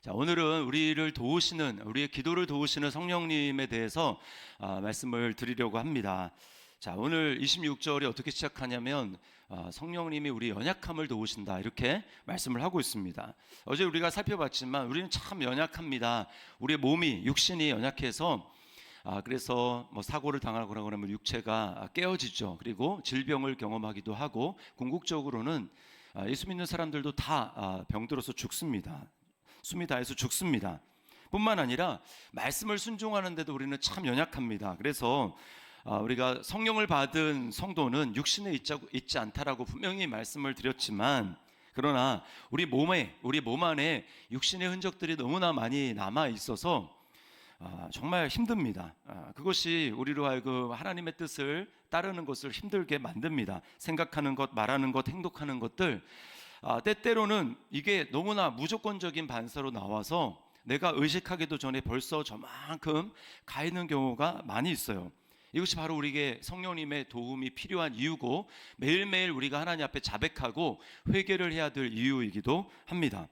자, 오늘은 우리의 기도를 도우시는 성령님에 대해서 말씀을 드리려고 합니다. 자, 오늘 26절이 어떻게 시작하냐면 성령님이 우리 연약함을 도우신다 이렇게 말씀을 하고 있습니다. 어제 우리가 살펴봤지만 우리는 참 연약합니다. 우리의 몸이 육신이 연약해서 그래서 뭐 사고를 당하고 그러면 육체가 깨어지죠. 그리고 질병을 경험하기도 하고 궁극적으로는 예수 믿는 사람들도 다 병들어서 죽습니다. 숨이 다해서 죽습니다. 뿐만 아니라 말씀을 순종하는데도 우리는 참 연약합니다. 그래서 우리가 성령을 받은 성도는 육신에 있지 않다라고 분명히 말씀을 드렸지만, 그러나 우리 몸 안에 육신의 흔적들이 너무나 많이 남아 있어서 정말 힘듭니다. 그것이 우리로 하여금 하나님의 뜻을 따르는 것을 힘들게 만듭니다. 생각하는 것, 말하는 것, 행동하는 것들, 때때로는 이게 너무나 무조건적인 반사로 나와서 내가 의식하기도 전에 벌써 저만큼 가 있는 경우가 많이 있어요. 이것이 바로 우리에게 성령님의 도움이 필요한 이유고, 매일매일 우리가 하나님 앞에 자백하고 회개를 해야 될 이유이기도 합니다.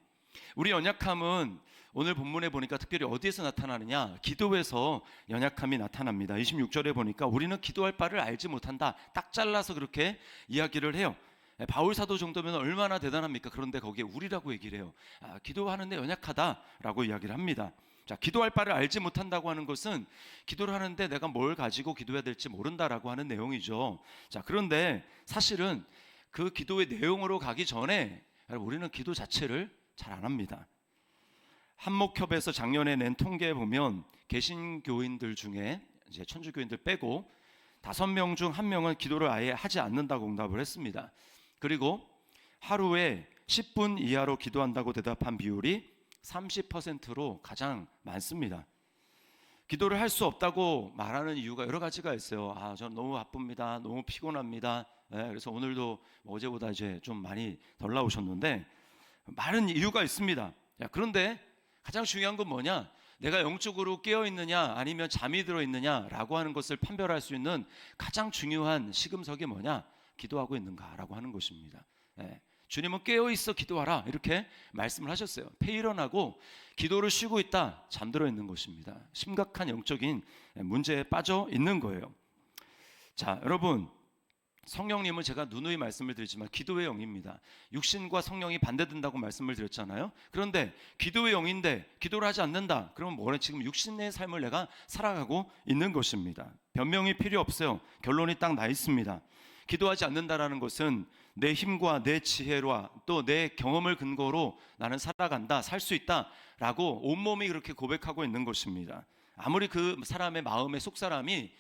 우리 연약함은 오늘 본문에 보니까 특별히 어디에서 나타나느냐? 기도에서 연약함이 나타납니다. 26절에 보니까 우리는 기도할 바를 알지 못한다, 딱 잘라서 그렇게 이야기를 해요. 바울 사도 정도면 얼마나 대단합니까? 그런데 거기에 우리라고 얘기를 해요. 기도하는데 연약하다라고 이야기를 합니다. 자, 기도할 바를 알지 못한다고 하는 것은 기도를 하는데 내가 뭘 가지고 기도해야 될지 모른다라고 하는 내용이죠. 자, 그런데 사실은 그 기도의 내용으로 가기 전에 우리는 기도 자체를 잘 안 합니다. 한목협에서 작년에 낸 통계에 보면 개신교인들 중에 이제 천주교인들 빼고 5명 중 1명은 기도를 아예 하지 않는다고 응답을 했습니다. 그리고 하루에 10분 이하로 기도한다고 대답한 비율이 30%로 가장 많습니다. 기도를 할 수 없다고 말하는 이유가 여러 가지가 있어요. 저는 너무 바쁩니다. 너무 피곤합니다. 그래서 오늘도 어제보다 이제 좀 많이 덜 나오셨는데 많은 이유가 있습니다. 그런데 가장 중요한 건 뭐냐? 내가 영적으로 깨어있느냐 아니면 잠이 들어있느냐라고 하는 것을 판별할 수 있는 가장 중요한 시금석이 뭐냐? 기도하고 있는가라고 하는 것입니다. 주님은 깨어있어 기도하라 이렇게 말씀을 하셨어요. 패일어나고 기도를 쉬고 있다, 잠들어 있는 것입니다. 심각한 영적인 문제에 빠져 있는 거예요. 자, 여러분, 성령님은 제가 누누이 말씀을 드리지만 기도의 영입니다. 육신과 성령이 반대된다고 말씀을 드렸잖아요. 그런데 기도의 영인데 기도를 하지 않는다, 그러면 뭐래? 지금 육신의 삶을 내가 살아가고 있는 것입니다. 변명이 필요 없어요. 결론이 딱 나 있습니다. 기도하지 않는다라는 것은 내 힘과 내 지혜와 또 내 경험을 근거로 나는 살아간다, 살 수 있다라고 온몸이 그렇게 고백하고 있는 것입니다. 아무리 그 사람의 마음의 속사람이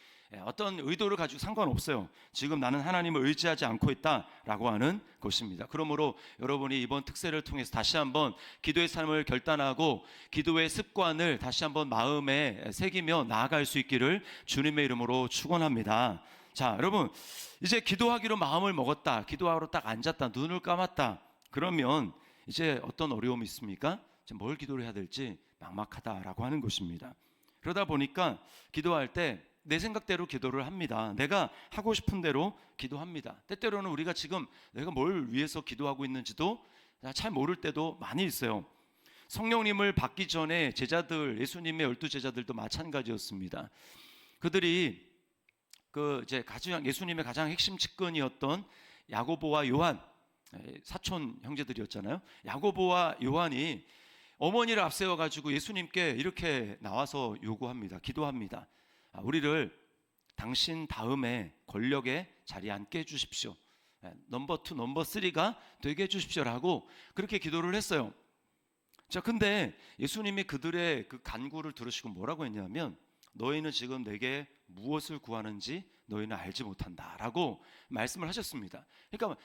어떤 의도를 가지고 상관없어요. 지금 나는 하나님을 의지하지 않고 있다라고 하는 것입니다. 그러므로 여러분이 이번 특세를 통해서 다시 한번 기도의 삶을 결단하고 기도의 습관을 다시 한번 마음에 새기며 나아갈 수 있기를 주님의 이름으로 축원합니다. 자, 여러분, 이제 기도하기로 마음을 먹었다, 기도하러 딱 앉았다, 눈을 감았다, 그러면 이제 어떤 어려움이 있습니까? 이제 뭘 기도를 해야 될지 막막하다라고 하는 것입니다. 그러다 보니까 기도할 때 내 생각대로 기도를 합니다. 내가 하고 싶은 대로 기도합니다. 때때로는 우리가 지금 내가 뭘 위해서 기도하고 있는지도 잘 모를 때도 많이 있어요. 성령님을 받기 전에 제자들, 예수님의 12제자들도 마찬가지였습니다. 그들이 이제 예수님의 가장 핵심 측근이었던 야고보와 요한, 사촌 형제들이었잖아요. 야고보와 요한이 어머니를 앞세워가지고 예수님께 이렇게 나와서 요구합니다. 기도합니다. 우리를 당신 다음에 권력의 자리에 앉게 해주십시오. 넘버 2, 넘버 3가 되게 해주십시오라고 그렇게 기도를 했어요. 자, 근데 예수님이 그들의 그 간구를 들으시고 뭐라고 했냐면, 너희는 지금 내게 무엇을 구하는지 너희는 알지 못한다라고 말씀을 하셨습니다. 그러니까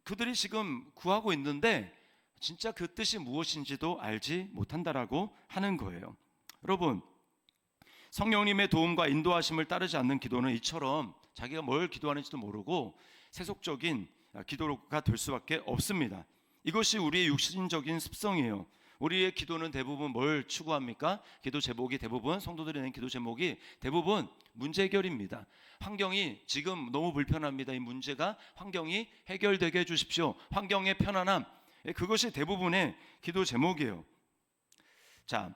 그들이 지금 구하고 있는데 진짜 그 뜻이 무엇인지도 알지 못한다라고 하는 거예요. 여러분, 성령님의 도움과 인도하심을 따르지 않는 기도는 이처럼 자기가 뭘 기도하는지도 모르고 세속적인 기도가 될 수밖에 없습니다. 이것이 우리의 육신적인 습성이에요. 우리의 기도는 대부분 뭘 추구합니까? 기도 제목이 대부분, 성도들이 낸 기도 제목이 대부분 문제 해결입니다. 환경이 지금 너무 불편합니다. 이 문제가 환경이 해결되게 해주십시오. 환경의 편안함, 그것이 대부분의 기도 제목이에요. 자,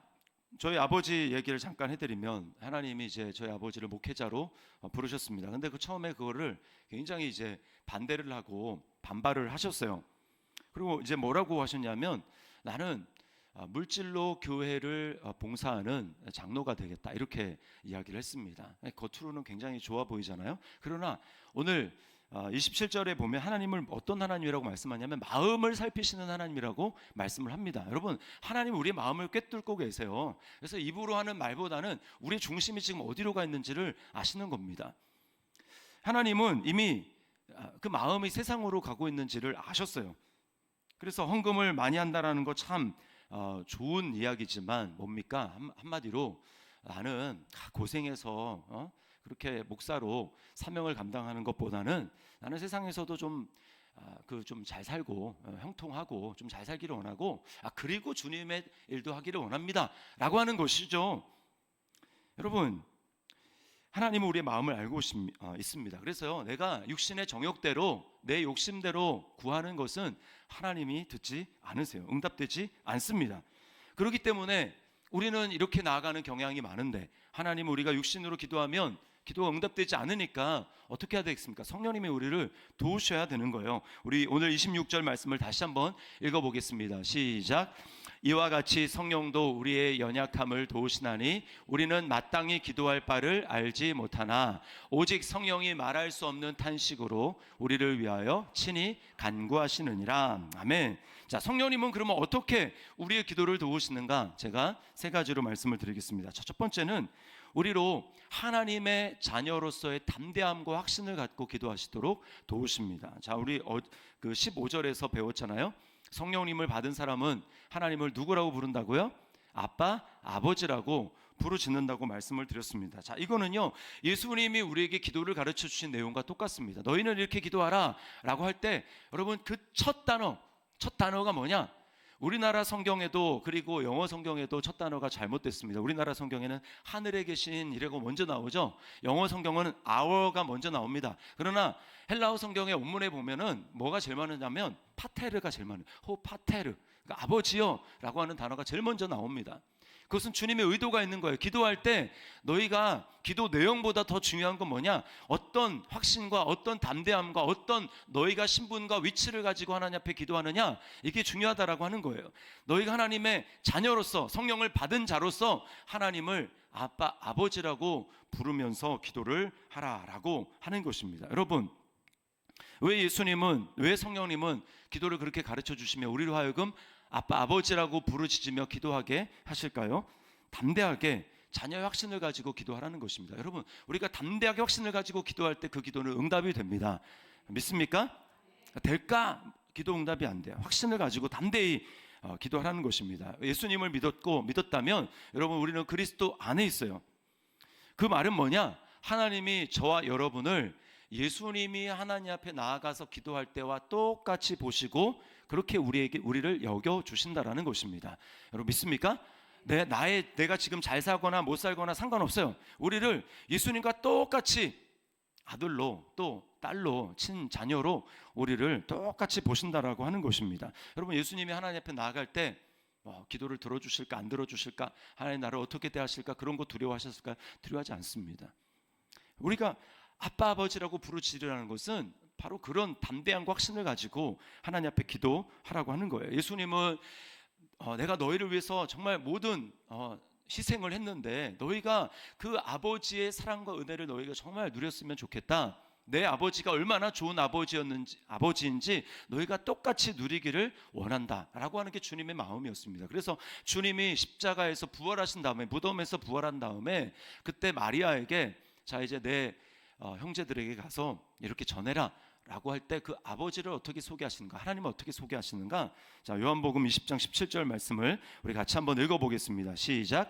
저희 아버지 얘기를 잠깐 해드리면 하나님이 이제 저희 아버지를 목회자로 부르셨습니다. 근데 그 처음에 그거를 굉장히 이제 반대를 하고 반발을 하셨어요. 그리고 이제 뭐라고 하셨냐면 나는 물질로 교회를 봉사하는 장로가 되겠다 이렇게 이야기를 했습니다. 겉으로는 굉장히 좋아 보이잖아요. 그러나 오늘 27절에 보면 하나님을 어떤 하나님이라고 말씀하냐면 마음을 살피시는 하나님이라고 말씀을 합니다. 여러분, 하나님 우리의 마음을 꿰뚫고 계세요. 그래서 입으로 하는 말보다는 우리의 중심이 지금 어디로 가 있는지를 아시는 겁니다. 하나님은 이미 그 마음이 세상으로 가고 있는지를 아셨어요. 그래서 헌금을 많이 한다라는 거 참 좋은 이야기지만 뭡니까? 한마디로 나는 고생해서 그렇게 목사로 사명을 감당하는 것보다는 나는 세상에서도 좀 잘 살고 형통하고 좀 잘 살기를 원하고 그리고 주님의 일도 하기를 원합니다라고 하는 것이죠. 여러분, 하나님은 우리의 마음을 알고 있습니다. 그래서요, 내가 육신의 정욕대로 내 욕심대로 구하는 것은 하나님이 듣지 않으세요. 응답되지 않습니다. 그렇기 때문에 우리는 이렇게 나아가는 경향이 많은데 하나님은 우리가 육신으로 기도하면 기도가 응답되지 않으니까 어떻게 해야 되겠습니까? 성령님이 우리를 도우셔야 되는 거예요. 우리 오늘 26절 말씀을 다시 한번 읽어보겠습니다. 시작. 이와 같이 성령도 우리의 연약함을 도우시나니 우리는 마땅히 기도할 바를 알지 못하나 오직 성령이 말할 수 없는 탄식으로 우리를 위하여 친히 간구하시느니라. 아멘. 자, 성령님은 그러면 어떻게 우리의 기도를 도우시는가? 제가 세 가지로 말씀을 드리겠습니다. 첫 번째는 우리로 하나님의 자녀로서의 담대함과 확신을 갖고 기도하시도록 도우십니다. 자, 우리 그 15절에서 배웠잖아요. 성령님을 받은 사람은 하나님을 누구라고 부른다고요? 아빠, 아버지라고 부르짖는다고 말씀을 드렸습니다. 자, 이거는요, 예수님이 우리에게 기도를 가르쳐 주신 내용과 똑같습니다. 너희는 이렇게 기도하라 라고 할 때 여러분 그 첫 단어가 뭐냐? 우리나라 성경에도 그리고 영어 성경에도 첫 단어가 잘못됐습니다. 우리나라 성경에는 하늘에 계신 이라고 먼저 나오죠. 영어 성경은 our가 먼저 나옵니다. 그러나 헬라어 성경의 원문에 보면은 뭐가 제일 많으냐면 파테르가 제일 많아요. 호 파테르, 그러니까 아버지요 라고 하는 단어가 제일 먼저 나옵니다. 그것은 주님의 의도가 있는 거예요. 기도할 때 너희가 기도 내용보다 더 중요한 건 뭐냐? 어떤 확신과 어떤 담대함과 어떤 너희가 신분과 위치를 가지고 하나님 앞에 기도하느냐, 이게 중요하다라고 하는 거예요. 너희가 하나님의 자녀로서 성령을 받은 자로서 하나님을 아빠, 아버지라고 부르면서 기도를 하라라고 하는 것입니다. 여러분, 왜 성령님은 기도를 그렇게 가르쳐 주시며 우리로 하여금 아빠, 아버지라고 부르짖으며 기도하게 하실까요? 담대하게 자녀의 확신을 가지고 기도하라는 것입니다. 여러분, 우리가 담대하게 확신을 가지고 기도할 때 그 기도는 응답이 됩니다. 믿습니까? 될까? 기도 응답이 안 돼요. 확신을 가지고 담대히 기도하라는 것입니다. 예수님을 믿었다면 여러분, 우리는 그리스도 안에 있어요. 그 말은 뭐냐? 하나님이 저와 여러분을 예수님이 하나님 앞에 나아가서 기도할 때와 똑같이 보시고 그렇게 우리를 여겨 주신다라는 것입니다. 여러분, 믿습니까? 내가 지금 잘 살거나 못 살거나 상관없어요. 우리를 예수님과 똑같이 아들로 또 딸로 친자녀로 우리를 똑같이 보신다라고 하는 것입니다. 여러분, 예수님이 하나님 앞에 나아갈 때 기도를 들어주실까 안 들어주실까, 하나님 나를 어떻게 대하실까, 그런 거 두려워하셨을까? 두려워하지 않습니다. 우리가 아빠, 아버지라고 부르짖으라는 것은 바로 그런 담대함과 확신을 가지고 하나님 앞에 기도하라고 하는 거예요. 예수님은 내가 너희를 위해서 정말 모든 희생을 했는데 너희가 그 아버지의 사랑과 은혜를 너희가 정말 누렸으면 좋겠다. 내 아버지가 얼마나 좋은 아버지인지 너희가 똑같이 누리기를 원한다라고 하는 게 주님의 마음이었습니다. 그래서 주님이 십자가에서 부활하신 다음에, 무덤에서 부활한 다음에 그때 마리아에게 자, 이제 내 형제들에게 가서 이렇게 전해라 라고 할 때 그 아버지를 어떻게 소개하시는가, 하나님을 어떻게 소개하시는가? 자, 요한복음 20장 17절 말씀을 우리 같이 한번 읽어보겠습니다. 시작.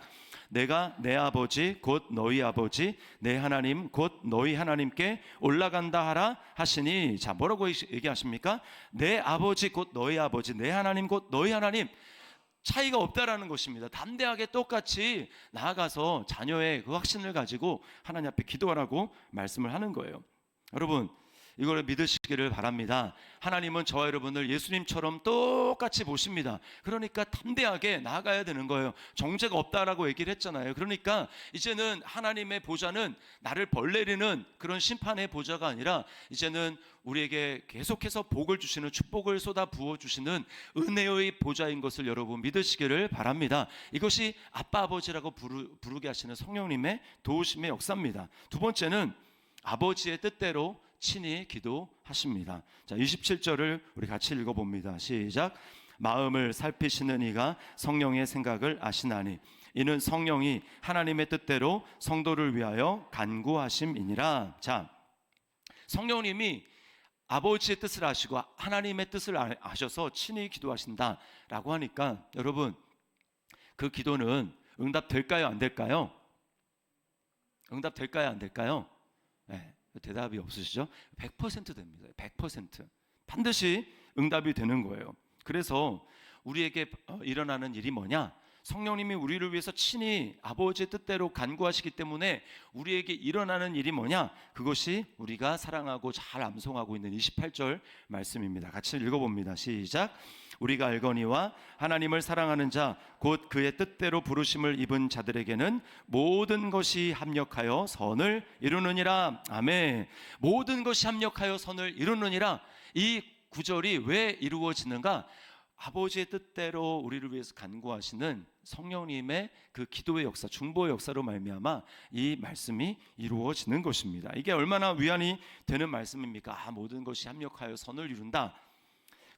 내가 내 아버지 곧 너희 아버지 내 하나님 곧 너희 하나님께 올라간다 하라 하시니, 자, 뭐라고 얘기하십니까? 내 아버지 곧 너희 아버지 내 하나님 곧 너희 하나님, 차이가 없다라는 것입니다. 담대하게 똑같이 나아가서 자녀의 그 확신을 가지고 하나님 앞에 기도하라고 말씀을 하는 거예요. 여러분, 이걸 믿으시기를 바랍니다. 하나님은 저와 여러분을 예수님처럼 똑같이 보십니다. 그러니까 담대하게 나아가야 되는 거예요. 정죄가 없다라고 얘기를 했잖아요. 그러니까 이제는 하나님의 보좌는 나를 벌내리는 그런 심판의 보좌가 아니라 이제는 우리에게 계속해서 복을 주시는, 축복을 쏟아 부어주시는 은혜의 보좌인 것을 여러분 믿으시기를 바랍니다. 이것이 아빠 아버지라고 부르게 하시는 성령님의 도우심의 역사입니다. 두 번째는 아버지의 뜻대로 친히 기도하십니다. 자, 27절을 우리 같이 읽어봅니다. 시작. 마음을 살피시는 이가 성령의 생각을 아시나니 이는 성령이 하나님의 뜻대로 성도를 위하여 간구하심이니라. 자, 성령님이 아버지의 뜻을 아시고 하나님의 뜻을 아셔서 친히 기도하신다라고 하니까 여러분, 그 기도는 응답될까요? 안 될까요? 응답될까요? 안 될까요? 네, 대답이 없으시죠? 100% 됩니다. 100% 반드시 응답이 되는 거예요. 그래서 우리에게 일어나는 일이 뭐냐? 성령님이 우리를 위해서 친히 아버지의 뜻대로 간구하시기 때문에 우리에게 일어나는 일이 뭐냐? 그것이 우리가 사랑하고 잘 암송하고 있는 28절 말씀입니다. 같이 읽어봅니다. 시작. 우리가 알거니와 하나님을 사랑하는 자 곧 그의 뜻대로 부르심을 입은 자들에게는 모든 것이 합력하여 선을 이루느니라. 아멘. 모든 것이 합력하여 선을 이루느니라. 이 구절이 왜 이루어지는가? 아버지의 뜻대로 우리를 위해서 간구하시는 성령님의 그 기도의 역사, 중보의 역사로 말미암아 이 말씀이 이루어지는 것입니다. 이게 얼마나 위안이 되는 말씀입니까? 모든 것이 합력하여 선을 이룬다.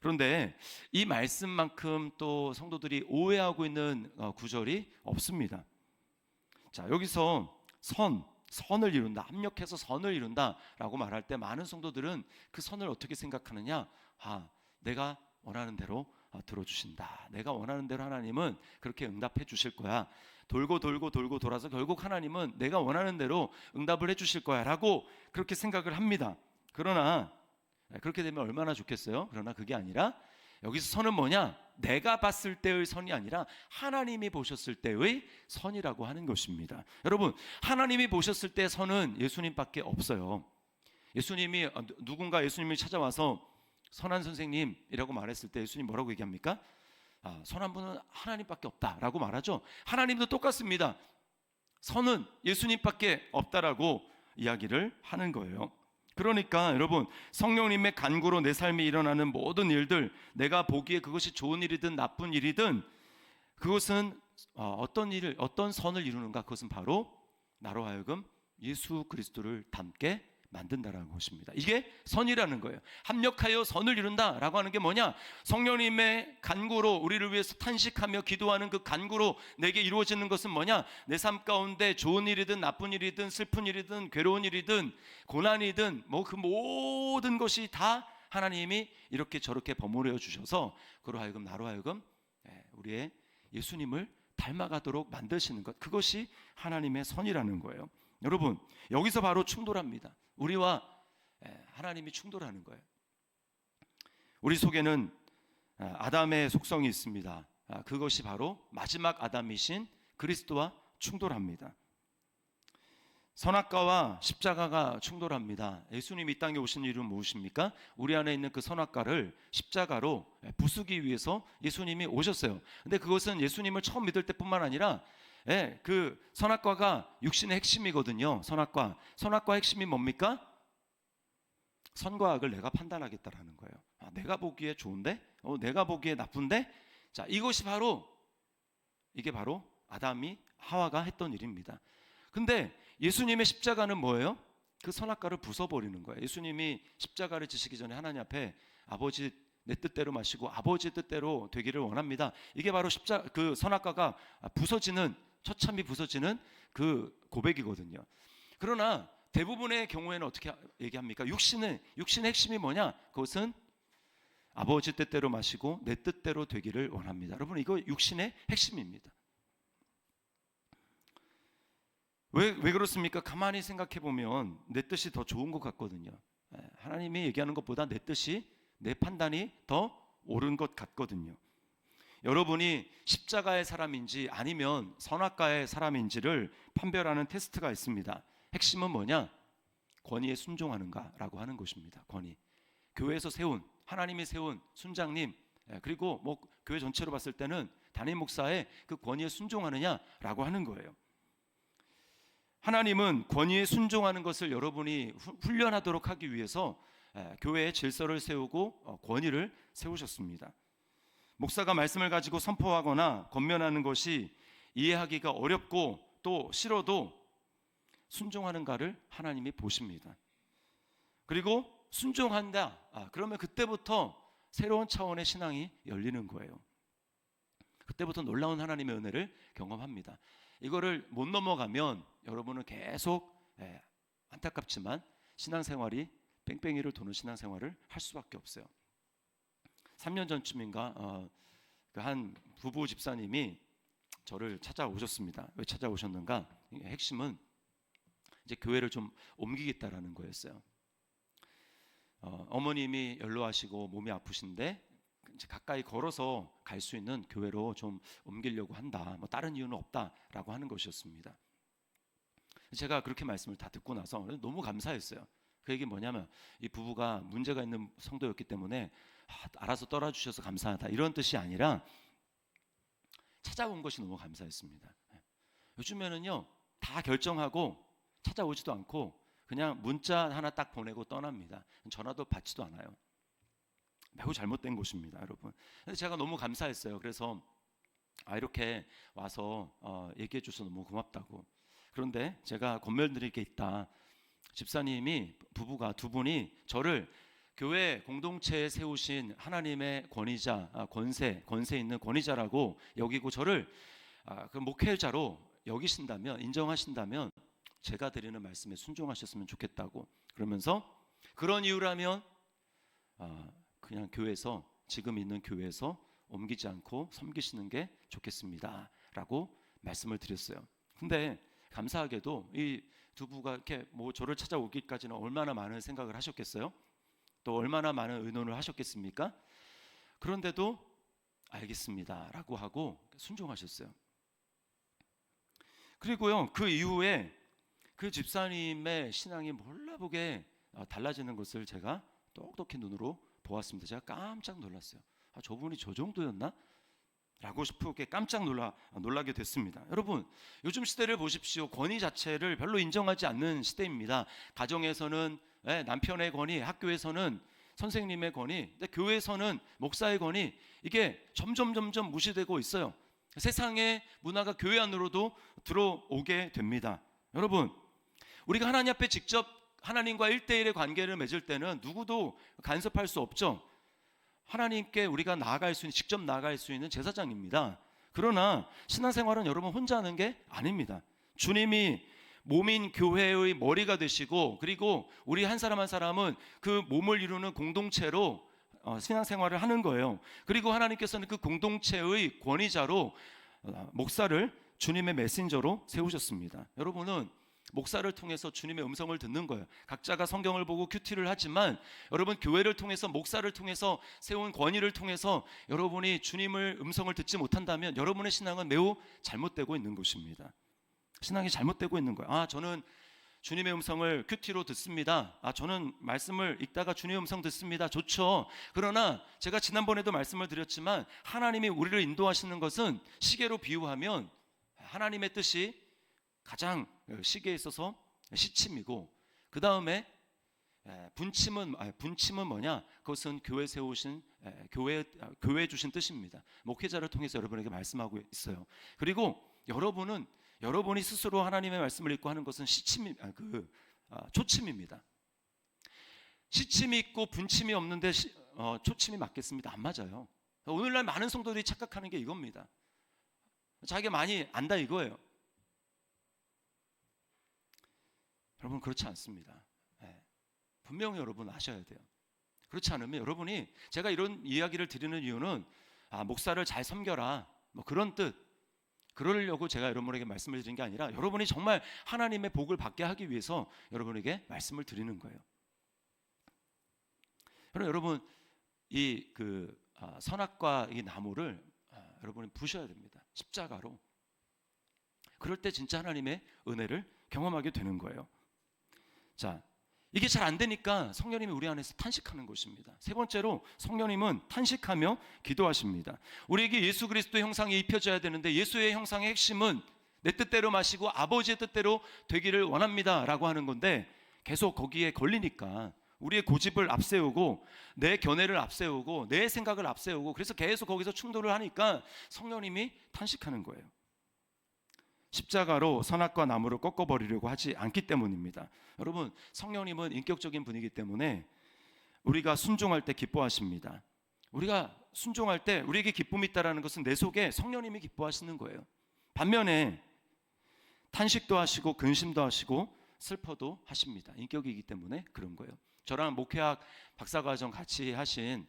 그런데 이 말씀만큼 또 성도들이 오해하고 있는 구절이 없습니다. 자, 여기서 선을 이룬다, 합력해서 선을 이룬다라고 말할 때 많은 성도들은 그 선을 어떻게 생각하느냐? 내가 원하는 대로 들어주신다. 내가 원하는 대로 하나님은 그렇게 응답해 주실 거야. 돌고 돌아서 결국 하나님은 내가 원하는 대로 응답을 해 주실 거야 라고 그렇게 생각을 합니다. 그러나 그렇게 되면 얼마나 좋겠어요? 그러나 그게 아니라 여기서 선은 뭐냐? 내가 봤을 때의 선이 아니라 하나님이 보셨을 때의 선이라고 하는 것입니다. 여러분, 하나님이 보셨을 때 선은 예수님밖에 없어요. 누군가 예수님이 찾아와서 선한 선생님이라고 말했을 때 예수님 뭐라고 얘기합니까? 선한 분은 하나님밖에 없다라고 말하죠. 하나님도 똑같습니다. 선은 예수님밖에 없다라고 이야기를 하는 거예요. 그러니까 여러분, 성령님의 간구로 내 삶에 일어나는 모든 일들, 내가 보기에 그것이 좋은 일이든 나쁜 일이든 그것은 어떤 선을 이루는가? 그것은 바로 나로 하여금 예수 그리스도를 닮게 만든다라는 것입니다. 이게 선이라는 거예요. 합력하여 선을 이룬다라고 하는 게 뭐냐? 성령님의 간구로 우리를 위해서 탄식하며 기도하는 그 간구로 내게 이루어지는 것은 뭐냐? 내 삶 가운데 좋은 일이든 나쁜 일이든 슬픈 일이든 괴로운 일이든 고난이든 그 모든 것이 다 하나님이 이렇게 저렇게 버무려 주셔서 그로 하여금 나로 하여금 우리의 예수님을 닮아가도록 만드시는 것, 그것이 하나님의 선이라는 거예요. 여러분, 여기서 바로 충돌합니다. 우리와 하나님이 충돌하는 거예요. 우리 속에는 아담의 속성이 있습니다. 그것이 바로 마지막 아담이신 그리스도와 충돌합니다. 선악과와 십자가가 충돌합니다. 예수님이 이 땅에 오신 이유는 무엇입니까? 우리 안에 있는 그 선악과를 십자가로 부수기 위해서 예수님이 오셨어요. 근데 그것은 예수님을 처음 믿을 때뿐만 아니라 그 선악과가 육신의 핵심이거든요. 선악과 핵심이 뭡니까? 선과 악을 내가 판단하겠다라는 거예요. 내가 보기에 좋은데, 내가 보기에 나쁜데, 자, 이게 바로 아담이 하와가 했던 일입니다. 근데 예수님의 십자가는 뭐예요? 그 선악과를 부숴버리는 거예요. 예수님이 십자가를 지시기 전에 하나님 앞에 아버지 내 뜻대로 마시고 아버지의 뜻대로 되기를 원합니다. 이게 바로 그 선악과가 처참히 부서지는 그 고백이거든요. 그러나 대부분의 경우에는 어떻게 얘기합니까? 육신의 핵심이 뭐냐? 그것은 아버지 뜻대로 마시고 내 뜻대로 되기를 원합니다. 여러분, 이거 육신의 핵심입니다. 왜 그렇습니까? 가만히 생각해 보면 내 뜻이 더 좋은 것 같거든요. 하나님이 얘기하는 것보다 내 판단이 더 옳은 것 같거든요. 여러분이 십자가의 사람인지 아니면 선악과의 사람인지를 판별하는 테스트가 있습니다. 핵심은 뭐냐? 권위에 순종하는가라고 하는 것입니다. 권위. 교회에서 세운, 하나님이 세운 순장님, 그리고 뭐 교회 전체로 봤을 때는 담임 목사의 그 권위에 순종하느냐라고 하는 거예요. 하나님은 권위에 순종하는 것을 여러분이 훈련하도록 하기 위해서 교회의 질서를 세우고 권위를 세우셨습니다. 목사가 말씀을 가지고 선포하거나 권면하는 것이 이해하기가 어렵고 또 싫어도 순종하는가를 하나님이 보십니다. 그리고 순종한다, 그러면 그때부터 새로운 차원의 신앙이 열리는 거예요. 그때부터 놀라운 하나님의 은혜를 경험합니다. 이거를 못 넘어가면 여러분은 계속 안타깝지만 신앙생활이 뺑뺑이를 도는 신앙생활을 할 수밖에 없어요. 3년 전쯤인가 한 부부 집사님이 저를 찾아오셨습니다. 왜 찾아오셨는가? 핵심은 이제 교회를 좀 옮기겠다라는 거였어요. 어머님이 연로하시고 몸이 아프신데 이제 가까이 걸어서 갈 수 있는 교회로 좀 옮기려고 한다. 뭐 다른 이유는 없다라고 하는 것이었습니다. 제가 그렇게 말씀을 다 듣고 나서 너무 감사했어요. 그 얘기 뭐냐면 이 부부가 문제가 있는 성도였기 때문에 알아서 떠나주셔서 감사하다 이런 뜻이 아니라 찾아온 것이 너무 감사했습니다. 요즘에는요 다 결정하고 찾아오지도 않고 그냥 문자 하나 딱 보내고 떠납니다. 전화도 받지도 않아요. 매우 잘못된 것입니다, 여러분. 근데 제가 너무 감사했어요. 그래서 이렇게 와서 얘기해 줘서 너무 고맙다고. 그런데 제가 권면드릴 게 있다. 집사님이 부부가 두 분이 저를 교회 공동체에 세우신 하나님의 권위자, 권세 있는 권위자라고 여기고 저를 그 목회자로 여기신다면, 인정하신다면 제가 드리는 말씀에 순종하셨으면 좋겠다고. 그러면서 그런 이유라면 그냥 교회에서, 지금 있는 교회에서 옮기지 않고 섬기시는 게 좋겠습니다 라고 말씀을 드렸어요. 근데 감사하게도 이 두 부가 이렇게 뭐 저를 찾아오기까지는 얼마나 많은 생각을 하셨겠어요? 또 얼마나 많은 의논을 하셨겠습니까? 그런데도 알겠습니다 라고 하고 순종하셨어요. 그리고요 그 이후에 그 집사님의 신앙이 몰라보게 달라지는 것을 제가 똑똑히 눈으로 보았습니다. 제가 깜짝 놀랐어요. 저분이 저 정도였나? 라고 싶게 깜짝 놀라게 됐습니다. 여러분, 요즘 시대를 보십시오. 권위 자체를 별로 인정하지 않는 시대입니다. 가정에서는 남편의 권위, 학교에서는 선생님의 권위, 근데 교회에서는 목사의 권위, 이게 점점 무시되고 있어요. 세상의 문화가 교회 안으로도 들어오게 됩니다. 여러분, 우리가 하나님 앞에 직접 하나님과 1대1의 관계를 맺을 때는 누구도 간섭할 수 없죠. 하나님께 우리가 나아갈 수 있는, 직접 나아갈 수 있는 제사장입니다. 그러나 신앙생활은 여러분 혼자 하는 게 아닙니다. 주님이 몸인 교회의 머리가 되시고, 그리고 우리 한 사람 한 사람은 그 몸을 이루는 공동체로 신앙생활을 하는 거예요. 그리고 하나님께서는 그 공동체의 권위자로 목사를 주님의 메신저로 세우셨습니다. 여러분은 목사를 통해서 주님의 음성을 듣는 거예요. 각자가 성경을 보고 큐티를 하지만 여러분 교회를 통해서, 목사를 통해서, 세운 권위를 통해서 여러분이 주님의 음성을 듣지 못한다면 여러분의 신앙은 매우 잘못되고 있는 것입니다. 신앙이 잘못되고 있는 거예요. 저는 주님의 음성을 큐티로 듣습니다. 저는 말씀을 읽다가 주님의 음성 듣습니다. 좋죠. 그러나 제가 지난번에도 말씀을 드렸지만 하나님이 우리를 인도하시는 것은 시계로 비유하면 하나님의 뜻이 가장 시계에 있어서 시침이고, 그 다음에 분침은 뭐냐? 그것은 교회 세우신 교회 주신 뜻입니다. 목회자를 통해서 여러분에게 말씀하고 있어요. 그리고 여러분이 스스로 하나님의 말씀을 읽고 하는 것은 초침입니다. 시침이 있고 분침이 없는데 초침이 맞겠습니다? 안 맞아요. 오늘날 많은 성도들이 착각하는 게 이겁니다. 자기가 많이 안다 이거예요. 여러분 그렇지 않습니다. 분명히 여러분 아셔야 돼요. 그렇지 않으면 여러분이, 제가 이런 이야기를 드리는 이유는 목사를 잘 섬겨라 뭐 그런 뜻, 그러려고 제가 여러분에게 말씀을 드린 게 아니라 여러분이 정말 하나님의 복을 받게 하기 위해서 여러분에게 말씀을 드리는 거예요. 여러분 이 선악과 이 나무를 여러분이 부셔야 됩니다. 십자가로. 그럴 때 진짜 하나님의 은혜를 경험하게 되는 거예요. 자, 이게 잘 안 되니까 성령님이 우리 안에서 탄식하는 것입니다. 세 번째로 성령님은 탄식하며 기도하십니다. 우리에게 예수 그리스도의 형상이 입혀져야 되는데 예수의 형상의 핵심은 내 뜻대로 마시고 아버지의 뜻대로 되기를 원합니다 라고 하는 건데 계속 거기에 걸리니까 우리의 고집을 앞세우고 내 견해를 앞세우고 내 생각을 앞세우고 그래서 계속 거기서 충돌을 하니까 성령님이 탄식하는 거예요. 십자가로 선악과 나무를 꺾어버리려고 하지 않기 때문입니다. 여러분, 성령님은 인격적인 분이기 때문에 우리가 순종할 때 기뻐하십니다. 우리가 순종할 때 우리에게 기쁨이 있다는 것은 내 속에 성령님이 기뻐하시는 거예요. 반면에 탄식도 하시고 근심도 하시고 슬퍼도 하십니다. 인격이기 때문에 그런 거예요. 저랑 목회학 박사과정 같이 하신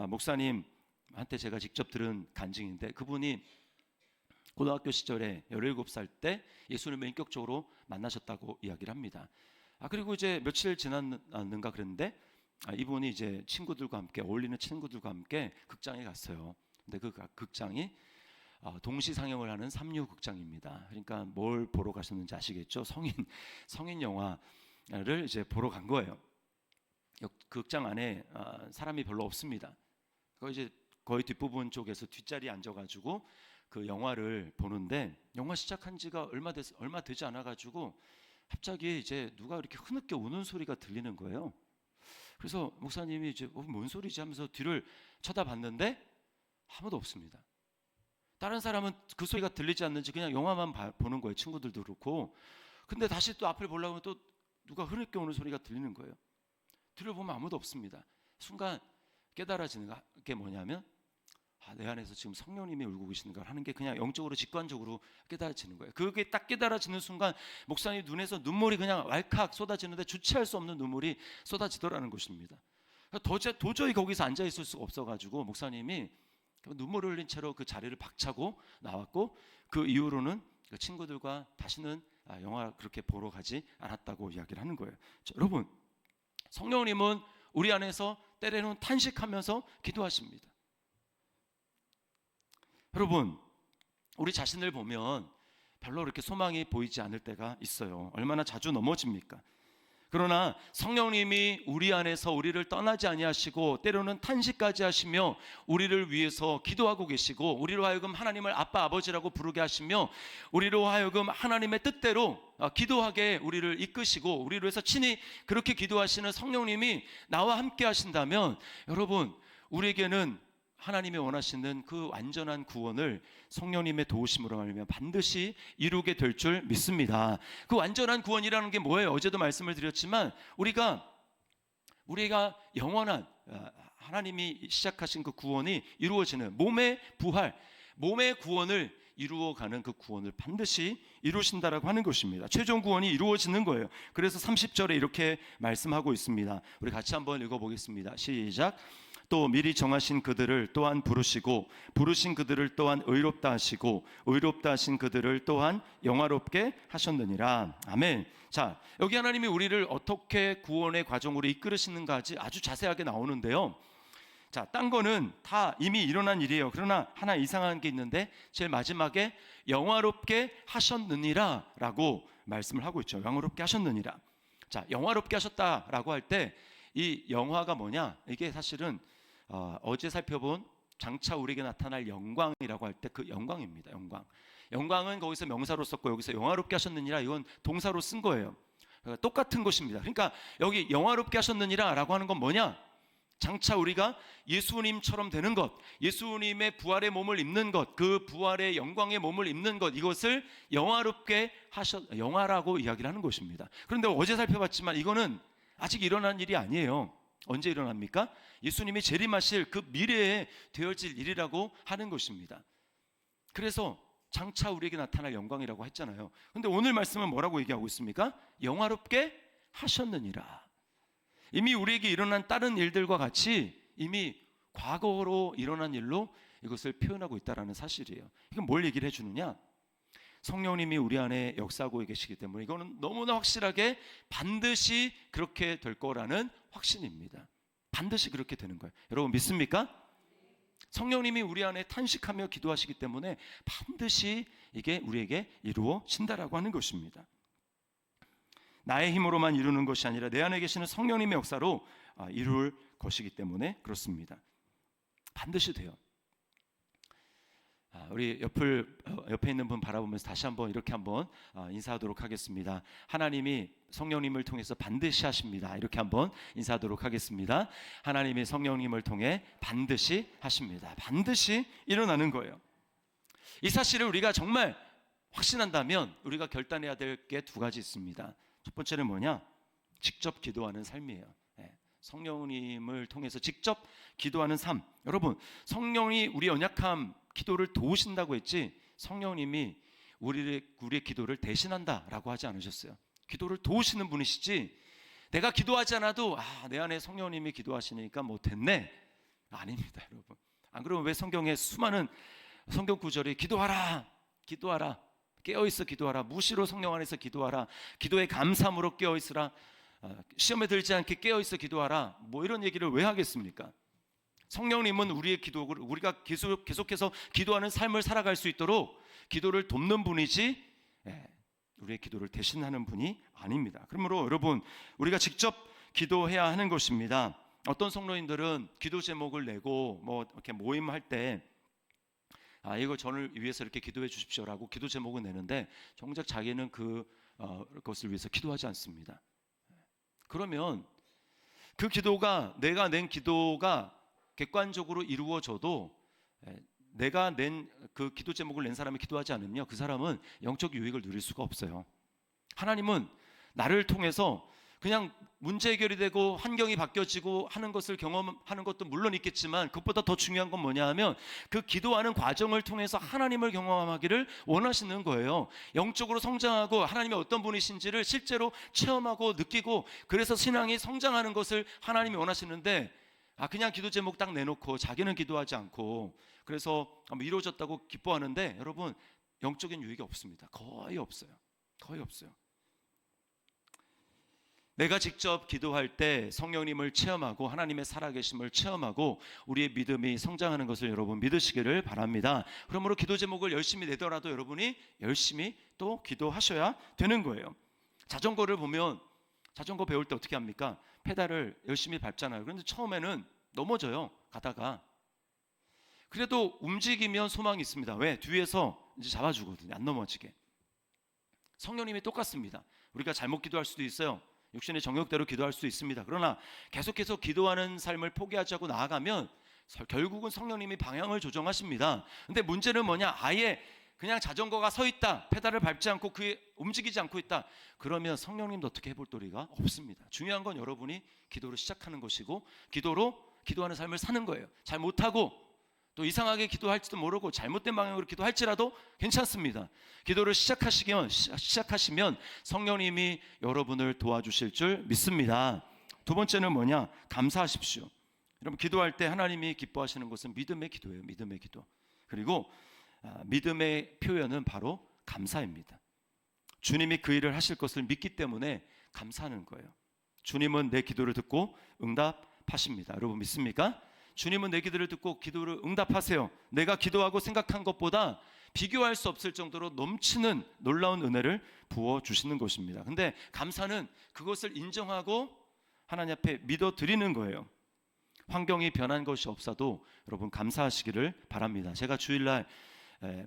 목사님한테 제가 직접 들은 간증인데 그분이 고등학교 시절에 17살 때 예수님을 인격적으로 만나셨다고 이야기를 합니다. 그리고 이제 며칠 지났는가 그랬는데 이분이 이제 친구들과 함께 어울리는 친구들과 함께 극장에 갔어요. 근데 그 극장이 동시 상영을 하는 삼류 극장입니다. 그러니까 뭘 보러 가셨는지 아시겠죠? 성인 영화를 이제 보러 간 거예요. 그 극장 안에 사람이 별로 없습니다. 이제 거의 뒷부분 쪽에서 뒷자리에 앉아가지고 그 영화를 보는데 영화 시작한 지가 얼마 되지 않아가지고 갑자기 이제 누가 이렇게 흐느껴 우는 소리가 들리는 거예요. 그래서 목사님이 이제 뭔 소리지 하면서 뒤를 쳐다봤는데 아무도 없습니다. 다른 사람은 그 소리가 들리지 않는지 그냥 영화만 보는 거예요. 친구들도 그렇고. 근데 다시 또 앞을 보려고 하면 또 누가 흐느껴 오는 소리가 들리는 거예요. 뒤를 보면 아무도 없습니다. 순간 깨달아지는 게 뭐냐면 내 안에서 지금 성령님이 울고 계시는 걸 하는 게 그냥 영적으로 직관적으로 깨달아지는 거예요. 그게 딱 깨달아지는 순간 목사님 눈에서 눈물이 그냥 왈칵 쏟아지는데 주체할 수 없는 눈물이 쏟아지더라는 것입니다. 도저히 거기서 앉아 있을 수가 없어가지고 목사님이 눈물을 흘린 채로 그 자리를 박차고 나왔고 그 이후로는 그 친구들과 다시는 영화 그렇게 보러 가지 않았다고 이야기를 하는 거예요. 자, 여러분, 성령님은 우리 안에서 때로는 탄식하면서 기도하십니다. 여러분, 우리 자신을 보면 별로 그렇게 소망이 보이지 않을 때가 있어요. 얼마나 자주 넘어집니까? 그러나 성령님이 우리 안에서 우리를 떠나지 아니하시고 때로는 탄식까지 하시며 우리를 위해서 기도하고 계시고 우리로 하여금 하나님을 아빠 아버지라고 부르게 하시며 우리로 하여금 하나님의 뜻대로 기도하게 우리를 이끄시고 우리를 위해서 친히 그렇게 기도하시는 성령님이 나와 함께 하신다면 여러분, 우리에게는 하나님이 원하시는 그 완전한 구원을 성령님의 도우심으로 말미암아 반드시 이루게 될 줄 믿습니다. 그 완전한 구원이라는 게 뭐예요? 어제도 말씀을 드렸지만 우리가 영원한 하나님이 시작하신 그 구원이 이루어지는 몸의 부활, 몸의 구원을 이루어가는 그 구원을 반드시 이루신다라고 하는 것입니다. 최종 구원이 이루어지는 거예요. 그래서 30절에 이렇게 말씀하고 있습니다. 우리 같이 한번 읽어보겠습니다. 시작. 또 미리 정하신 그들을 또한 부르시고 부르신 그들을 또한 의롭다 하시고 의롭다 하신 그들을 또한 영화롭게 하셨느니라. 아멘. 자, 여기 하나님이 우리를 어떻게 구원의 과정으로 이끌으시는가 아주 자세하게 나오는데요. 자, 딴 거는 다 이미 일어난 일이에요. 그러나 하나 이상한 게 있는데 제일 마지막에 영화롭게 하셨느니라 라고 말씀을 하고 있죠. 영화롭게 하셨느니라. 자, 영화롭게 하셨다라고 할 때 이 영화가 뭐냐? 이게 사실은 어제 살펴본 장차 우리에게 나타날 영광이라고 할 때 그 영광입니다. 영광은 거기서 명사로 썼고 여기서 영화롭게 하셨느니라 이건 동사로 쓴 거예요. 그러니까 똑같은 것입니다. 그러니까 여기 영화롭게 하셨느니라 라고 하는 건 뭐냐? 장차 우리가 예수님처럼 되는 것, 예수님의 부활의 몸을 입는 것, 그 부활의 영광의 몸을 입는 것, 이것을 영화롭게 영화라고 이야기를 하는 것입니다. 그런데 어제 살펴봤지만 이거는 아직 일어난 일이 아니에요. 언제 일어납니까? 예수님이 재림하실 그 미래에 되어질 일이라고 하는 것입니다. 그래서 장차 우리에게 나타날 영광이라고 했잖아요. 그런데 오늘 말씀은 뭐라고 얘기하고 있습니까? 영화롭게 하셨느니라. 이미 우리에게 일어난 다른 일들과 같이 이미 과거로 일어난 일로 이것을 표현하고 있다는 사실이에요. 이건 뭘 얘기를 해주느냐? 성령님이 우리 안에 역사하고 계시기 때문에 이거는 너무나 확실하게 반드시 그렇게 될 거라는 확신입니다. 반드시 그렇게 되는 거예요. 여러분 믿습니까? 성령님이 우리 안에 탄식하며 기도하시기 때문에 반드시 이게 우리에게 이루어진다라고 하는 것입니다. 나의 힘으로만 이루는 것이 아니라 내 안에 계시는 성령님의 역사로 이룰 것이기 때문에 그렇습니다. 반드시 돼요. 우리 옆에 있는 분 바라보면서 다시 한번 이렇게 한번 인사하도록 하겠습니다. 하나님이 성령님을 통해서 반드시 하십니다. 이렇게 한번 인사하도록 하겠습니다. 하나님이 성령님을 통해 반드시 하십니다. 반드시 일어나는 거예요. 이 사실을 우리가 정말 확신한다면 우리가 결단해야 될 게 두 가지 있습니다. 첫 번째는 뭐냐? 직접 기도하는 삶이에요. 성령님을 통해서 직접 기도하는 삶. 여러분, 성령이 우리 연약함 기도를 도우신다고 했지 성령님이 우리의 기도를 대신한다라고 하지 않으셨어요. 기도를 도우시는 분이시지 내가 기도하지 않아도 내 안에 성령님이 기도하시니까 뭐 됐네. 아닙니다, 여러분. 안 그러면 왜 성경에 수많은 성경 구절이 기도하라, 기도하라, 깨어있어 기도하라, 무시로 성령 안에서 기도하라, 기도의 감사함으로 깨어있으라, 시험에 들지 않게 깨어있어 기도하라, 뭐 이런 얘기를 왜 하겠습니까? 성령님은 우리의 기도를 우리가 계속해서 기도하는 삶을 살아갈 수 있도록 기도를 돕는 분이지 우리의 기도를 대신하는 분이 아닙니다. 그러므로 여러분, 우리가 직접 기도해야 하는 것입니다. 어떤 성도님들은 기도 제목을 내고 뭐 이렇게 모임할 때 이거 저를 위해서 이렇게 기도해 주십시오라고 기도 제목을 내는데 정작 자기는 그것을 위해서 기도하지 않습니다. 그러면 그 기도가 내가 낸 기도가 객관적으로 이루어져도 내가 낸 그 기도 제목을 낸 사람이 기도하지 않으면요, 그 사람은 영적 유익을 누릴 수가 없어요. 하나님은 나를 통해서 그냥 문제 해결이 되고 환경이 바뀌어지고 하는 것을 경험하는 것도 물론 있겠지만 그것보다 더 중요한 건 뭐냐 하면 그 기도하는 과정을 통해서 하나님을 경험하기를 원하시는 거예요. 영적으로 성장하고 하나님이 어떤 분이신지를 실제로 체험하고 느끼고 그래서 신앙이 성장하는 것을 하나님이 원하시는데 그냥 기도 제목 딱 내놓고 자기는 기도하지 않고 그래서 이루어졌다고 기뻐하는데 여러분, 영적인 유익이 없습니다. 거의 없어요. 거의 없어요. 내가 직접 기도할 때 성령님을 체험하고 하나님의 살아계심을 체험하고 우리의 믿음이 성장하는 것을 여러분 믿으시기를 바랍니다. 그러므로 기도 제목을 열심히 내더라도 여러분이 열심히 또 기도하셔야 되는 거예요. 자전거를 보면 자전거 배울 때 어떻게 합니까? 페달을 열심히 밟잖아요. 그런데 처음에는 넘어져요, 가다가. 그래도 움직이면 소망이 있습니다. 왜? 뒤에서 이제 잡아주거든요, 안 넘어지게. 성령님이 똑같습니다. 우리가 잘못 기도할 수도 있어요. 육신의 정욕대로 기도할 수도 있습니다. 그러나 계속해서 기도하는 삶을 포기하지 않고 나아가면 결국은 성령님이 방향을 조정하십니다. 근데 문제는 뭐냐? 아예 그냥 자전거가 서 있다, 페달을 밟지 않고 그게 움직이지 않고 있다, 그러면 성령님도 어떻게 해볼 도리가 없습니다. 중요한 건 여러분이 기도를 시작하는 것이고 기도하는 삶을 사는 거예요. 잘 못하고 또 이상하게 기도할지도 모르고 잘못된 방향으로 기도할지라도 괜찮습니다. 기도를 시작하시면 성령님이 여러분을 도와주실 줄 믿습니다. 두 번째는 뭐냐? 감사하십시오. 여러분, 기도할 때 하나님이 기뻐하시는 것은 믿음의 기도예요. 믿음의 기도. 그리고 믿음의 표현은 바로 감사입니다. 주님이 그 일을 하실 것을 믿기 때문에 감사하는 거예요. 주님은 내 기도를 듣고 응답하십니다. 여러분 믿습니까? 주님은 내 기도를 듣고 기도를 응답하세요. 내가 기도하고 생각한 것보다 비교할 수 없을 정도로 넘치는 놀라운 은혜를 부어주시는 것입니다. 근데 감사는 그것을 인정하고 하나님 앞에 믿어드리는 거예요. 환경이 변한 것이 없어도 여러분 감사하시기를 바랍니다. 제가 주일날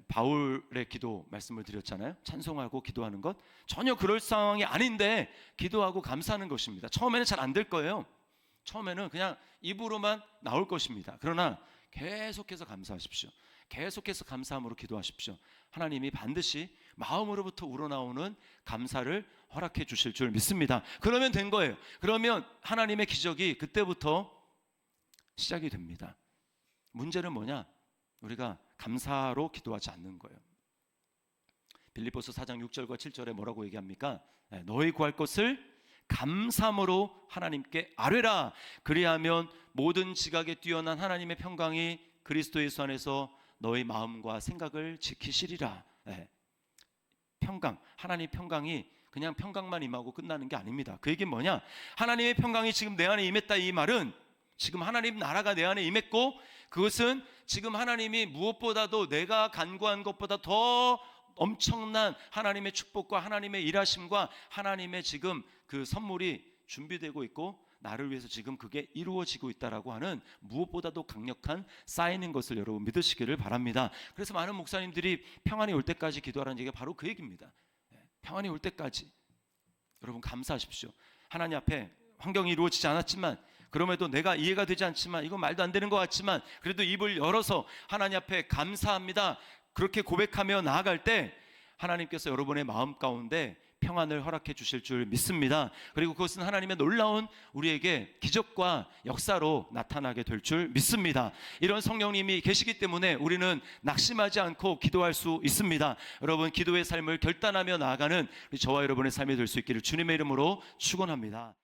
바울의 기도 말씀을 드렸잖아요. 찬송하고 기도하는 것 전혀 그럴 상황이 아닌데 기도하고 감사하는 것입니다. 처음에는 잘 안 될 거예요. 처음에는 그냥 입으로만 나올 것입니다. 그러나 계속해서 감사하십시오. 계속해서 감사함으로 기도하십시오. 하나님이 반드시 마음으로부터 우러나오는 감사를 허락해 주실 줄 믿습니다. 그러면 된 거예요. 그러면 하나님의 기적이 그때부터 시작이 됩니다. 문제는 뭐냐? 우리가 감사로 기도하지 않는 거예요. 빌립보서 4장 6절과 7절에 뭐라고 얘기합니까? 너희 구할 것을 감사함으로 하나님께 아뢰라. 그리하면 모든 지각에 뛰어난 하나님의 평강이 그리스도 예수 안에서 너희 마음과 생각을 지키시리라. 평강, 하나님의 평강이 그냥 평강만 임하고 끝나는 게 아닙니다. 그 얘기는 뭐냐? 하나님의 평강이 지금 내 안에 임했다, 이 말은 지금 하나님 나라가 내 안에 임했고 그것은 지금 하나님이 무엇보다도 내가 간구한 것보다 더 엄청난 하나님의 축복과 하나님의 일하심과 하나님의 지금 그 선물이 준비되고 있고 나를 위해서 지금 그게 이루어지고 있다라고 하는 무엇보다도 강력한 사인인 것을 여러분 믿으시기를 바랍니다. 그래서 많은 목사님들이 평안이 올 때까지 기도하라는 얘기가 바로 그 얘기입니다. 평안이 올 때까지 여러분 감사하십시오. 하나님 앞에 환경이 이루어지지 않았지만, 그럼에도 내가 이해가 되지 않지만, 이건 말도 안 되는 것 같지만 그래도 입을 열어서 하나님 앞에 감사합니다, 그렇게 고백하며 나아갈 때 하나님께서 여러분의 마음 가운데 평안을 허락해 주실 줄 믿습니다. 그리고 그것은 하나님의 놀라운 우리에게 기적과 역사로 나타나게 될 줄 믿습니다. 이런 성령님이 계시기 때문에 우리는 낙심하지 않고 기도할 수 있습니다. 여러분, 기도의 삶을 결단하며 나아가는 저와 여러분의 삶이 될 수 있기를 주님의 이름으로 축원합니다.